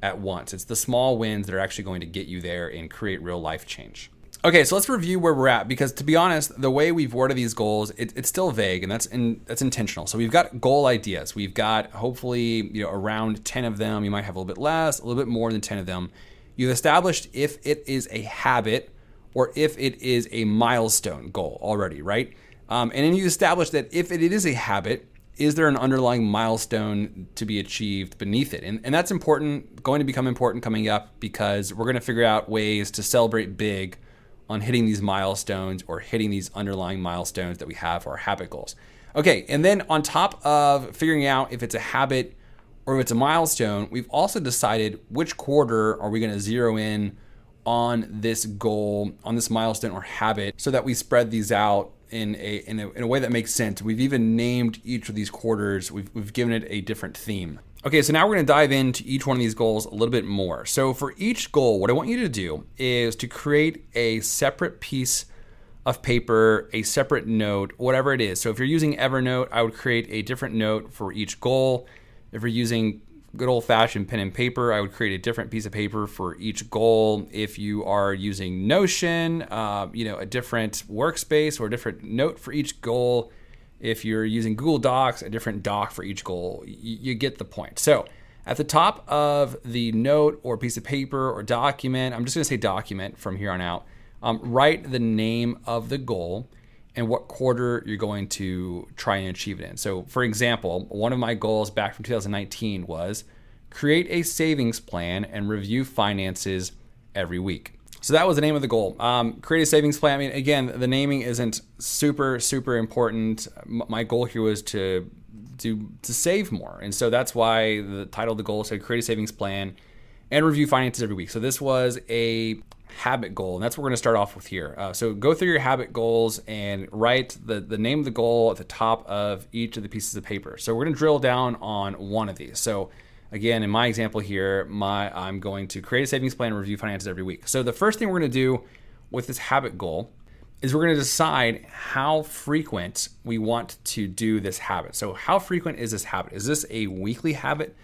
at once. It's the small wins that are actually going to get you there and create real life change. Okay, so let's review where we're at, because to be honest, the way we've worded these goals, it's still vague, and that's intentional. So we've got goal ideas. We've got hopefully around 10 of them. You might have a little bit less, a little bit more than 10 of them. You've established if it is a habit or if it is a milestone goal already, right? And then you establish that if it is a habit, is there an underlying milestone to be achieved beneath it? And that's important, going to become important coming up, because we're going to figure out ways to celebrate big on hitting these milestones or hitting these underlying milestones that we have for our habit goals. Okay, and then on top of figuring out if it's a habit or if it's a milestone, we've also decided which quarter are we going to zero in on this goal, on this milestone or habit, so that we spread these out in a way that makes sense. We've even named each of these quarters. We've given it a different theme. Okay, so now we're going to dive into each one of these goals a little bit more. So for each goal, what I want you to do is to create a separate piece of paper, a separate note, whatever it is. So if you're using Evernote, I would create a different note for each goal. If you're using good old-fashioned pen and paper, I would create a different piece of paper for each goal. If you are using Notion, a different workspace or a different note for each goal. If you're using Google Docs, a different doc for each goal. You get the point. So at the top of the note or piece of paper or document, I'm just going to say document from here on out, write the name of the goal and what quarter you're going to try and achieve it in. So for example, one of my goals back from 2019 was create a savings plan and review finances every week. So that was the name of the goal. Create a savings plan. I mean, again, the naming isn't super important. My goal here was to save more. And so that's why the title of the goal said create a savings plan and review finances every week. So this was a habit goal, and that's what we're going to start off with here. So go through your habit goals and write the name of the goal at the top of each of the pieces of paper. So we're going to drill down on one of these. So again, in my example here, I'm going to create a savings plan and review finances every week. So the first thing we're going to do with this habit goal is we're going to decide how frequent we want to do this habit. So how frequent is this habit? Is this a weekly habit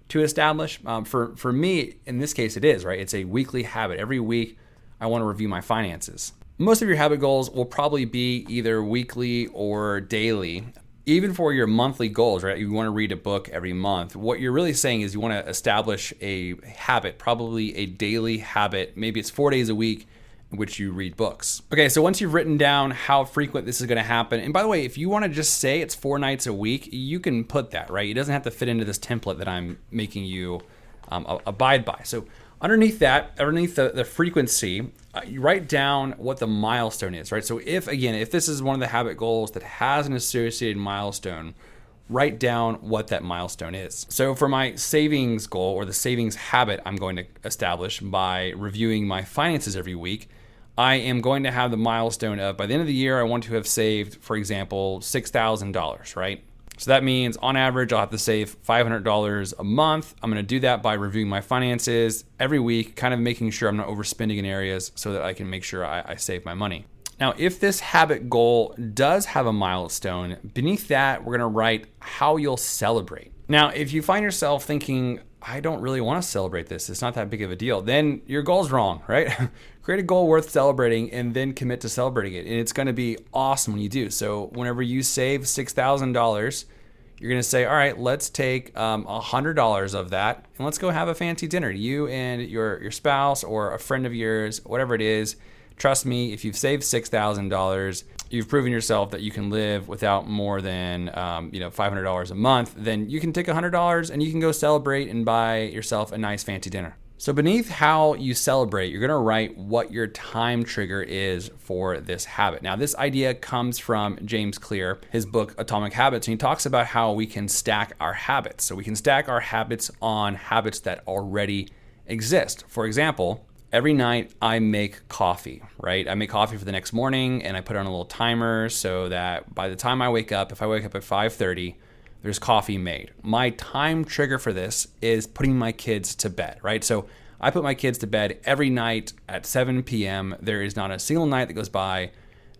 to establish? For me, in this case, it is, right? It's a weekly habit. Every week, I want to review my finances. Most of your habit goals will probably be either weekly or daily. Even for your monthly goals, right? You want to read a book every month. What you're really saying is you want to establish a habit, probably a daily habit. Maybe it's 4 days a week in which you read books. Okay, so once you've written down how frequent this is going to happen, and by the way, if you want to just say it's 4 nights a week, you can put that, right? It doesn't have to fit into this template that I'm making you abide by. So underneath that, underneath the frequency, you write down what the milestone is, right? So if this is one of the habit goals that has an associated milestone, write down what that milestone is. So for my savings goal or the savings habit I'm going to establish by reviewing my finances every week, I am going to have the milestone of, by the end of the year, I want to have saved, for example, $6,000, right? So that means on average, I'll have to save $500 a month. I'm going to do that by reviewing my finances every week, kind of making sure I'm not overspending in areas so that I can make sure I save my money. Now, if this habit goal does have a milestone, beneath that, we're going to write how you'll celebrate. Now, if you find yourself thinking, I don't really want to celebrate this, it's not that big of a deal, then your goal's wrong, right? Create a goal worth celebrating and then commit to celebrating it. And it's going to be awesome when you do. So whenever you save $6,000, you're going to say, all right, let's take $100 of that and let's go have a fancy dinner. You and your spouse or a friend of yours, whatever it is. Trust me, if you've saved $6,000, you've proven yourself that you can live without more than $500 a month. Then you can take $100 and you can go celebrate and buy yourself a nice fancy dinner. So beneath how you celebrate, you're going to write what your time trigger is for this habit. Now, this idea comes from James Clear, his book Atomic Habits, and he talks about how we can stack our habits. So we can stack our habits on habits that already exist. For example, every night I make coffee, right? I make coffee for the next morning and I put on a little timer so that by the time I wake up, if I wake up at 5:30, there's coffee made. My time trigger for this is putting my kids to bed, right? So I put my kids to bed every night at 7 p.m. There is not a single night that goes by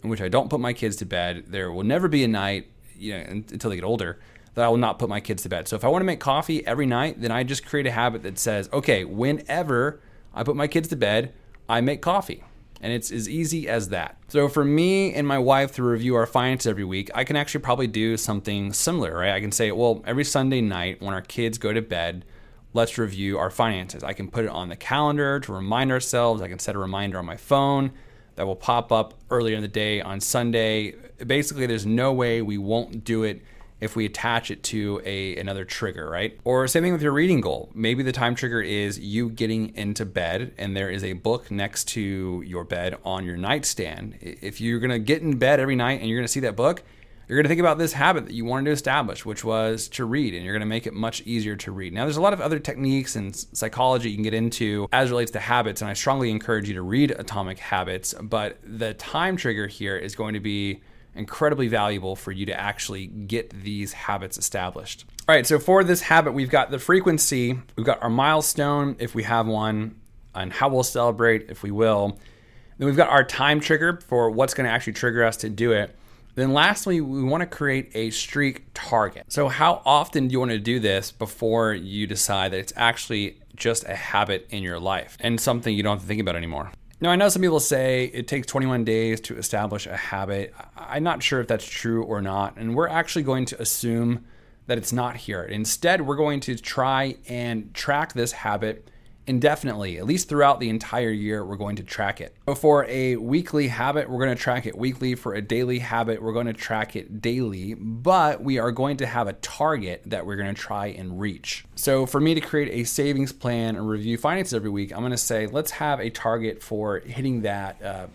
in which I don't put my kids to bed. There will never be a night, until they get older, that I will not put my kids to bed. So if I want to make coffee every night, then I just create a habit that says, okay, whenever I put my kids to bed, I make coffee. And it's as easy as that. So for me and my wife to review our finances every week, I can actually probably do something similar, right? I can say, well, every Sunday night when our kids go to bed, let's review our finances. I can put it on the calendar to remind ourselves. I can set a reminder on my phone that will pop up earlier in the day on Sunday. Basically, there's no way we won't do it if we attach it to another trigger, right? Or same thing with your reading goal. Maybe the time trigger is you getting into bed and there is a book next to your bed on your nightstand. If you're gonna get in bed every night and you're gonna see that book, you're gonna think about this habit that you wanted to establish, which was to read, and you're gonna make it much easier to read. Now, there's a lot of other techniques and psychology you can get into as it relates to habits, and I strongly encourage you to read Atomic Habits, but the time trigger here is going to be incredibly valuable for you to actually get these habits established. All right, so for this habit, we've got the frequency, we've got our milestone, if we have one, and how we'll celebrate, if we will. Then we've got our time trigger for what's gonna actually trigger us to do it. Then lastly, we wanna create a streak target. So how often do you wanna do this before you decide that it's actually just a habit in your life and something you don't have to think about anymore? Now, I know some people say it takes 21 days to establish a habit. I'm not sure if that's true or not, and we're actually going to assume that it's not here. Instead, we're going to try and track this habit indefinitely, at least throughout the entire year, we're going to track it. So for a weekly habit, we're going to track it weekly. For a daily habit, we're going to track it daily, but we are going to have a target that we're going to try and reach. So for me to create a savings plan and review finances every week, I'm going to say, let's have a target for hitting that,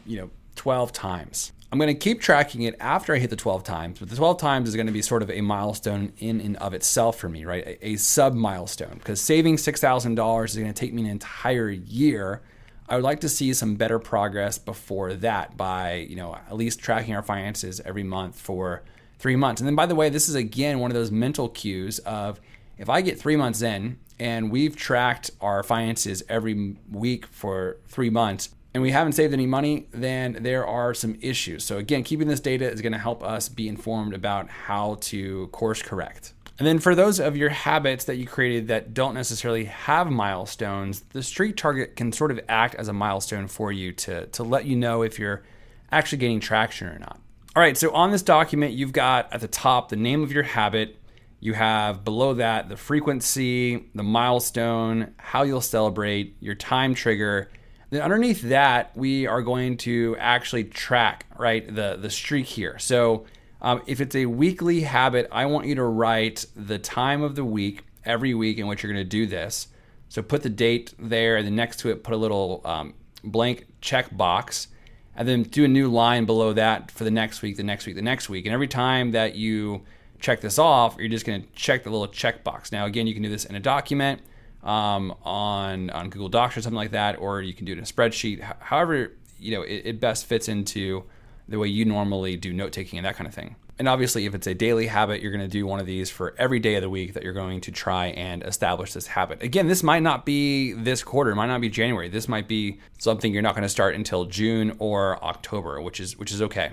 12 times. I'm going to keep tracking it after I hit the 12 times, but the 12 times is going to be sort of a milestone in and of itself for me, right? A sub milestone, because saving $6,000 is going to take me an entire year. I would like to see some better progress before that by, at least tracking our finances every month for 3 months. And then, by the way, this is again one of those mental cues of if I get 3 months in and we've tracked our finances every week for 3 months, and we haven't saved any money, then there are some issues. So again, keeping this data is gonna help us be informed about how to course correct. And then for those of your habits that you created that don't necessarily have milestones, the streak target can sort of act as a milestone for you to let you know if you're actually gaining traction or not. All right, so on this document, you've got at the top the name of your habit. You have below that the frequency, the milestone, how you'll celebrate, your time trigger. Then underneath that, we are going to actually track, right, the streak here. So if it's a weekly habit, I want you to write the time of the week, every week in which you're going to do this. So put the date there, and then next to it, put a little blank check box, and then do a new line below that for the next week, the next week, the next week. And every time that you check this off, you're just going to check the little check box. Now, again, you can do this in a document, on Google Docs or something like that, or you can do it in a spreadsheet. However, it best fits into the way you normally do note taking and that kind of thing. And obviously, if it's a daily habit, you're going to do one of these for every day of the week that you're going to try and establish this habit. Again, this might not be this quarter, it might not be January. This might be something you're not going to start until June or October, which is okay.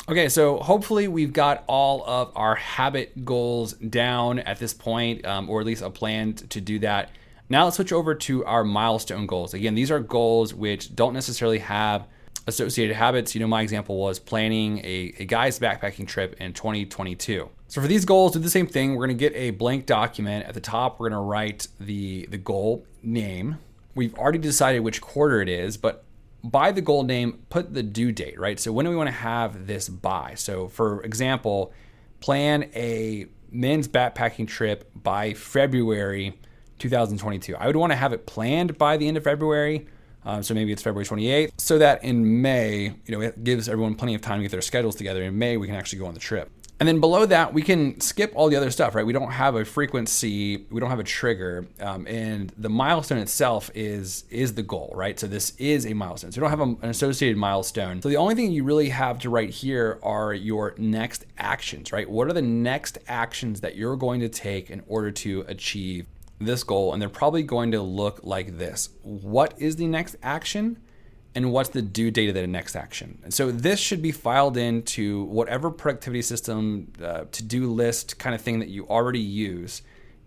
Okay, so hopefully we've got all of our habit goals down at this point, or at least a plan to do that. Now let's switch over to our milestone goals. Again, these are goals which don't necessarily have associated habits. My example was planning a guy's backpacking trip in 2022. So for these goals, do the same thing. We're gonna get a blank document. At the top, we're gonna write the goal name. We've already decided which quarter it is, but by the goal name, put the due date, right? So when do we wanna have this by? So for example, plan a men's backpacking trip by February 2022. I would want to have it planned by the end of February. So maybe it's February 28th, so that in May, it gives everyone plenty of time to get their schedules together. In May, we can actually go on the trip. And then below that, we can skip all the other stuff, right? We don't have a frequency, we don't have a trigger, and the milestone itself is the goal, right? So this is a milestone. So we don't have an associated milestone. So the only thing you really have to write here are your next actions, right? What are the next actions that you're going to take in order to achieve this goal, and they're probably going to look like this. What is the next action? And what's the due date of the next action? And so this should be filed into whatever productivity system, to-do list kind of thing that you already use.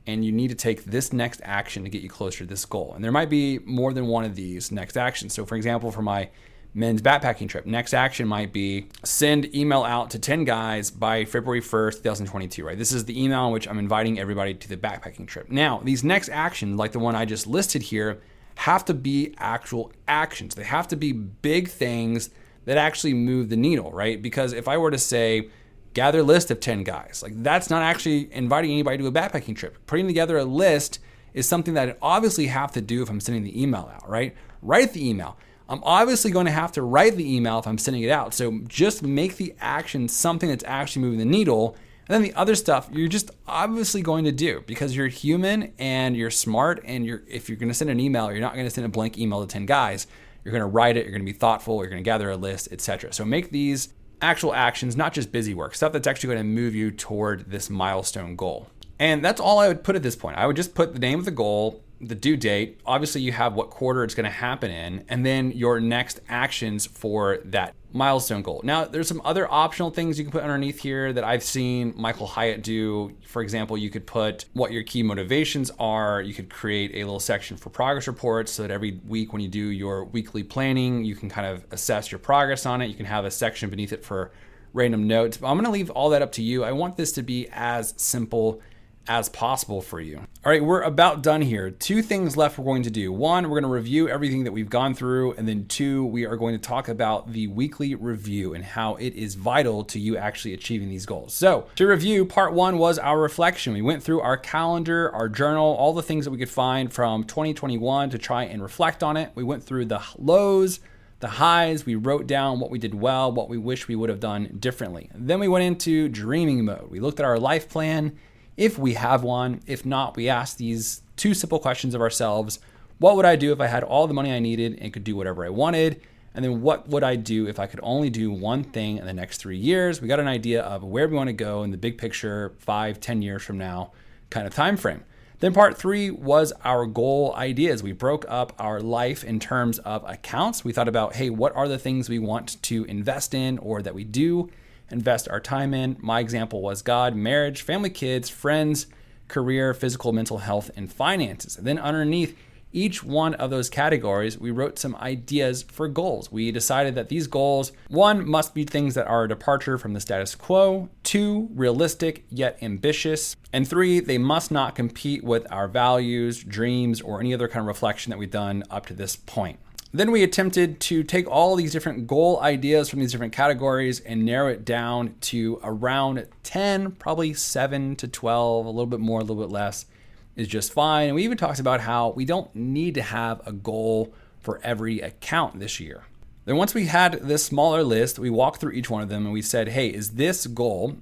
And you need to take this next action to get you closer to this goal. And there might be more than one of these next actions. So for example, for my men's backpacking trip, next action might be send email out to 10 guys by February 1st, 2022, right? This is the email in which I'm inviting everybody to the backpacking trip. Now, these next actions, like the one I just listed here, have to be actual actions. They have to be big things that actually move the needle, right? Because if I were to say, gather a list of 10 guys, like that's not actually inviting anybody to a backpacking trip. Putting together a list is something that I obviously have to do if I'm sending the email out, right? Write the email. I'm obviously going to have to write the email if I'm sending it out. So just make the action something that's actually moving the needle. And then the other stuff you're just obviously going to do because you're human and you're smart. And if you're going to send an email, you're not going to send a blank email to 10 guys. You're going to write it. You're going to be thoughtful. You're going to gather a list, etc. So make these actual actions, not just busy work, stuff that's actually going to move you toward this milestone goal. And that's all I would put at this point. I would just put the name of the goal, the due date. Obviously, you have what quarter it's going to happen in, and then your next actions for that milestone goal. Now, there's some other optional things you can put underneath here that I've seen Michael Hyatt do. For example, you could put what your key motivations are. You could create a little section for progress reports so that every week when you do your weekly planning, you can kind of assess your progress on it. You can have a section beneath it for random notes. But I'm going to leave all that up to you. I want this to be as simple as possible for you. All right, we're about done here. Two things left we're going to do. One, we're going to review everything that we've gone through. And then two, we are going to talk about the weekly review and how it is vital to you actually achieving these goals. So to review, part one was our reflection. We went through our calendar, our journal, all the things that we could find from 2021 to try and reflect on it. We went through the lows, the highs. We wrote down what we did well, what we wish we would have done differently. Then we went into dreaming mode. We looked at our life plan, if we have one. If not, we asked these two simple questions of ourselves. What would I do if I had all the money I needed and could do whatever I wanted? And then what would I do if I could only do one thing in the next 3 years? We got an idea of where we want to go in the big picture, 5-10 years from now kind of time frame. Then part three was our goal ideas. We broke up our life in terms of accounts. We thought about, hey, what are the things we want to invest in or that we do invest our time in? My example was God, marriage, family, kids, friends, career, physical, mental health, and finances. And then underneath each one of those categories, we wrote some ideas for goals. We decided that these goals, one, must be things that are a departure from the status quo, two, realistic yet ambitious, and three, they must not compete with our values, dreams, or any other kind of reflection that we've done up to this point. Then we attempted to take all these different goal ideas from these different categories and narrow it down to around 10, probably 7 to 12, a little bit more, a little bit less is just fine. And we even talked about how we don't need to have a goal for every account this year. Then once we had this smaller list, we walked through each one of them and we said, hey, is this goal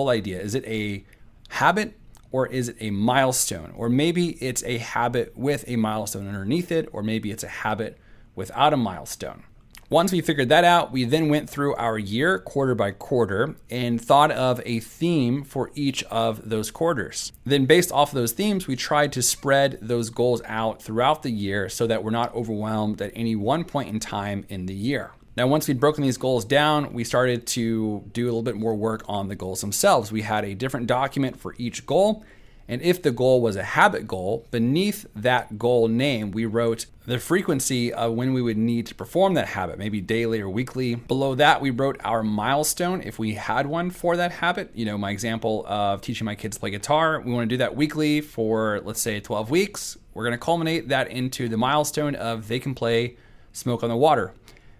idea, is it a habit or is it a milestone? Or maybe it's a habit with a milestone underneath it, or maybe it's a habit without a milestone. Once we figured that out, we then went through our year quarter by quarter and thought of a theme for each of those quarters. Then based off of those themes, we tried to spread those goals out throughout the year so that we're not overwhelmed at any one point in time in the year. Now, once we'd broken these goals down, we started to do a little bit more work on the goals themselves. We had a different document for each goal. And if the goal was a habit goal, beneath that goal name, we wrote the frequency of when we would need to perform that habit, maybe daily or weekly. Below that, we wrote our milestone if we had one for that habit. You know, my example of teaching my kids to play guitar, we want to do that weekly for, let's say, 12 weeks. We're going to culminate that into the milestone of they can play Smoke on the Water.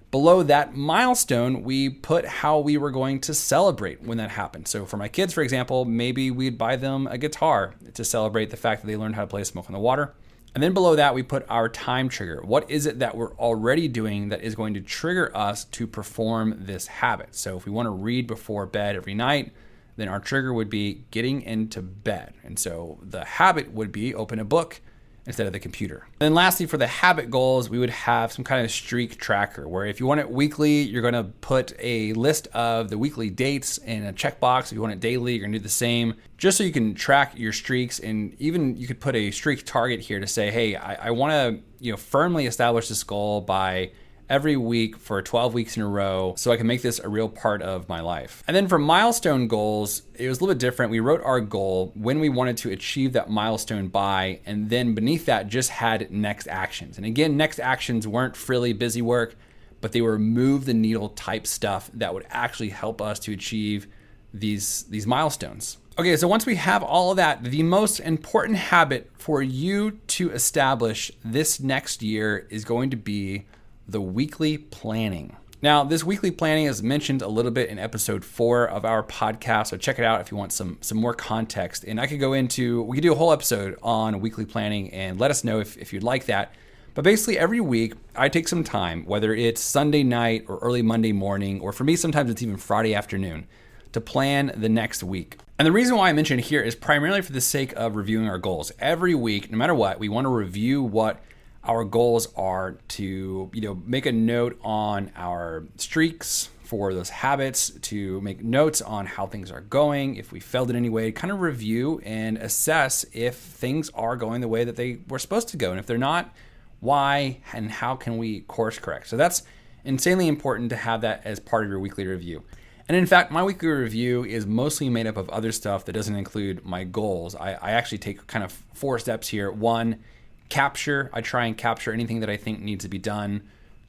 Below that milestone, we put how we were going to celebrate when that happened. So for my kids, for example, maybe we'd buy them a guitar to celebrate the fact that they learned how to play Smoke on the Water. And then below that, we put our time trigger. What is it that we're already doing that is going to trigger us to perform this habit? So if we want to read before bed every night, then our trigger would be getting into bed. And so the habit would be open a book instead of the computer. And then lastly, for the habit goals, we would have some kind of streak tracker where if you want it weekly, you're gonna put a list of the weekly dates in a checkbox. If you want it daily, you're gonna do the same, just so you can track your streaks. And even you could put a streak target here to say, hey, I wanna firmly establish this goal by every week for 12 weeks in a row so I can make this a real part of my life. And then for milestone goals, it was a little bit different. We wrote our goal, when we wanted to achieve that milestone by, and then beneath that just had next actions. And again, next actions weren't frilly busy work, but they were move the needle type stuff that would actually help us to achieve these milestones. Okay, so once we have all of that, the most important habit for you to establish this next year is going to be the weekly planning. Now, this weekly planning is mentioned a little bit in episode 4 of our podcast, so check it out if you want some more context. And we could do a whole episode on weekly planning, and let us know if you'd like that. But basically every week I take some time, whether it's Sunday night or early Monday morning, or for me sometimes it's even Friday afternoon, to plan the next week. And the reason why I mention it here is primarily for the sake of reviewing our goals. Every week, no matter what, we want to review what our goals are, to make a note on our streaks for those habits, to make notes on how things are going, if we failed in any way, kind of review and assess if things are going the way that they were supposed to go. And if they're not, why and how can we course correct? So that's insanely important to have that as part of your weekly review. And in fact, my weekly review is mostly made up of other stuff that doesn't include my goals. I actually take kind of 4 steps here. 1, capture. I try and capture anything that I think needs to be done.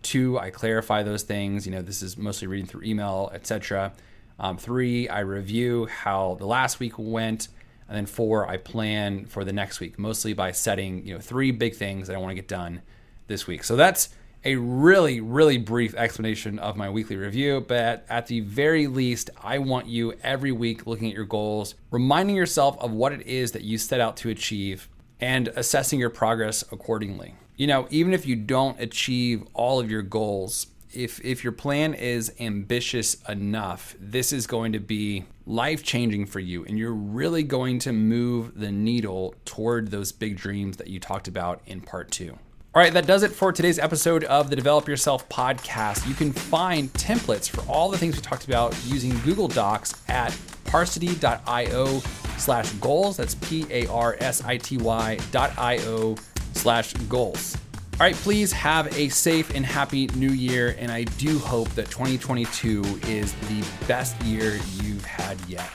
2, I clarify those things. This is mostly reading through email, etc. 3, I review how the last week went. And then 4, I plan for the next week, mostly by setting 3 big things that I want to get done this week. So that's a really, really brief explanation of my weekly review. But at the very least, I want you every week looking at your goals, reminding yourself of what it is that you set out to achieve, and assessing your progress accordingly. Even if you don't achieve all of your goals, if your plan is ambitious enough, this is going to be life-changing for you, and you're really going to move the needle toward those big dreams that you talked about in part 2. All right, that does it for today's episode of the Develop Yourself podcast. You can find templates for all the things we talked about using Google Docs at parsity.io/goals. That's parsity.io/goals. All right, please have a safe and happy new year. And I do hope that 2022 is the best year you've had yet.